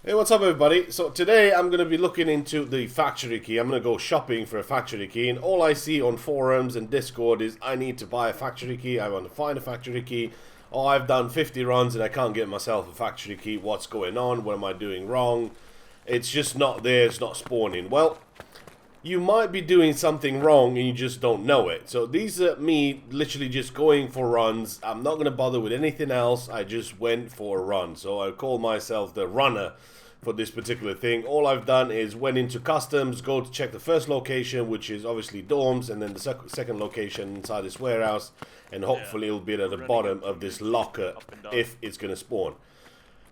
Hey, what's up everybody? So today I'm going to be looking into the factory key. I'm going to go shopping for a factory key, and all I see on forums and Discord is I need to buy a factory key, I want to find a factory key. Oh, I've done 50 runs and I can't get myself a factory key. What's going on? What am I doing wrong? It's just not there, it's not spawning. Well, you might be doing something wrong and you just don't know it. So these are me literally just going for runs. I'm not going to bother with anything else. I just went for a run. So I call myself the runner for this particular thing. All I've done is went into customs, go to check the first location, which is obviously dorms, and then the second location inside this warehouse, and hopefully it'll be at the bottom of this locker if it's going to spawn.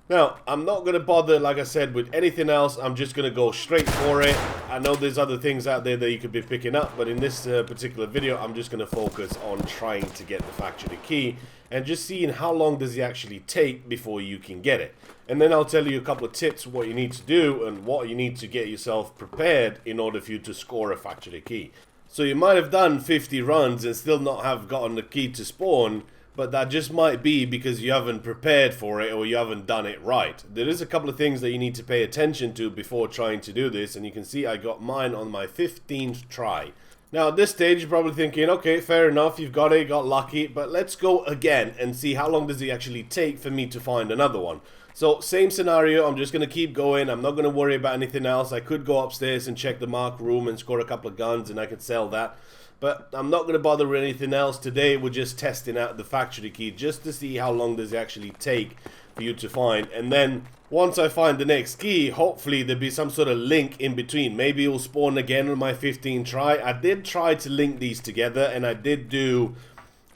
Now, I'm not going to bother, like I said, with anything else. I'm just going to go straight for it. I know there's other things out there that you could be picking up, but in this particular video, I'm just going to focus on trying to get the factory key and just seeing how long does it actually take before you can get it. And then I'll tell you a couple of tips what you need to do and what you need to get yourself prepared in order for you to score a factory key. So you might have done 50 runs and still not have gotten the key to spawn, but that just might be because you haven't prepared for it or you haven't done it right. There is a couple of things that you need to pay attention to before trying to do this, and you can see I got mine on my 15th try. Now at this stage you're probably thinking, okay, fair enough, you've got it, got lucky, but let's go again and see how long does it actually take for me to find another one. So same scenario, I'm just going to keep going, I'm not going to worry about anything else. I could go upstairs and check the mark room and score a couple of guns and I could sell that. But I'm not going to bother with anything else. Today we're just testing out the factory key just to see how long does it actually take for you to find. And then once I find the next key, hopefully there'll be some sort of link in between. Maybe it'll spawn again on my 15th try. I did try to link these together, and I did do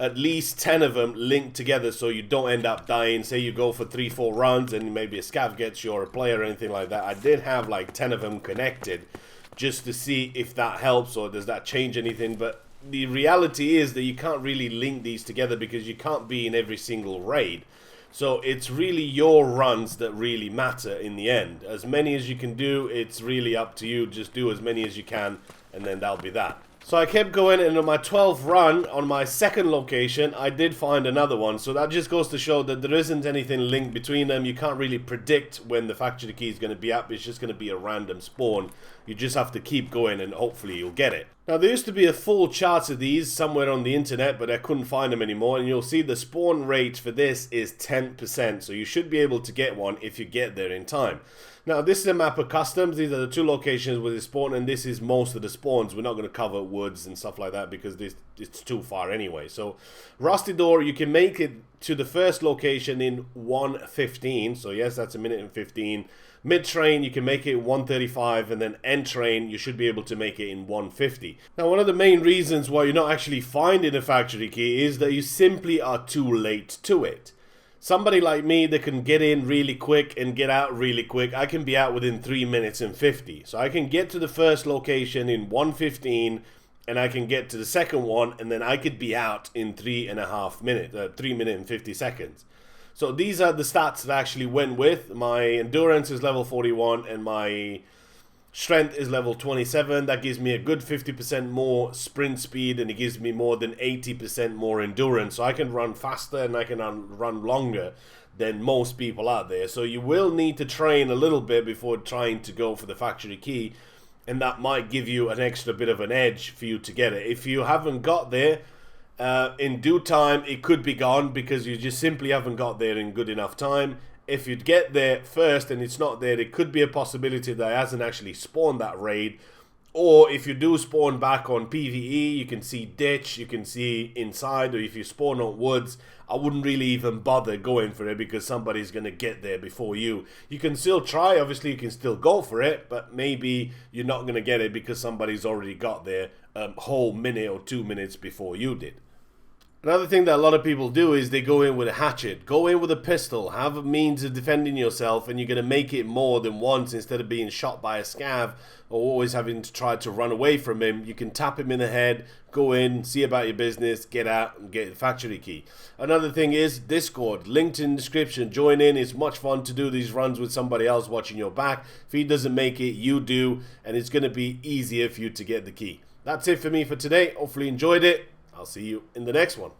at least 10 of them linked together so you don't end up dying. Say you go for 3-4 runs and maybe a scav gets you or a player or anything like that. I did have like 10 of them connected just to see if that helps or does that change anything. But the reality is that you can't really link these together because you can't be in every single raid. So it's really your runs that really matter in the end. As many as you can do, it's really up to you. Just do as many as you can and then that'll be that. So I kept going, and on my 12th run, on my second location, I did find another one. So that just goes to show that there isn't anything linked between them. You can't really predict when the factory key is going to be up. It's just going to be a random spawn. You just have to keep going and hopefully you'll get it. Now there used to be a full chart of these somewhere on the internet, but I couldn't find them anymore. And you'll see the spawn rate for this is 10%. So you should be able to get one if you get there in time. Now this is a map of customs. These are the two locations where they spawn, and this is most of the spawns. We're not going to cover woods and stuff like that because it's too far anyway. So Rusty Door, you can make it to the first location in 1:15. So yes, that's a minute and 15. Mid train you can make it 1:35, and then end train you should be able to make it in 1:50. Now one of the main reasons why you're not actually finding a factory key is that you simply are too late to it. Somebody like me that can get in really quick and get out really quick, I can be out within 3 minutes and 50. So I can get to the first location in 1:15 and I can get to the second one, and then I could be out in 3.5 minutes, 3 minutes and 50 seconds. So these are the stats that I actually went with. My endurance is level 41 and my strength is level 27. That gives me a good 50% more sprint speed, and it gives me more than 80% more endurance. So I can run faster and I can run longer than most people out there. So you will need to train a little bit before trying to go for the factory key, and that might give you an extra bit of an edge for you to get it. If you haven't got there, in due time it could be gone because you just simply haven't got there in good enough time. If you'd get there first and it's not there, it could be a possibility that it hasn't actually spawned that raid. Or if you do spawn back on PvE, you can see ditch, you can see inside, or if you spawn on woods, I wouldn't really even bother going for it because somebody's going to get there before you. You can still try, obviously you can still go for it, but maybe you're not going to get it because somebody's already got there a whole minute or 2 minutes before you did. Another thing that a lot of people do is they go in with a hatchet, go in with a pistol, have a means of defending yourself, and you're going to make it more than once. Instead of being shot by a scav or always having to try to run away from him, you can tap him in the head, go in, see about your business, get out and get the factory key. Another thing is Discord, linked in the description. Join in. It's much fun to do these runs with somebody else watching your back. If he doesn't make it, you do, and it's going to be easier for you to get the key. That's it for me for today. Hopefully you enjoyed it. I'll see you in the next one.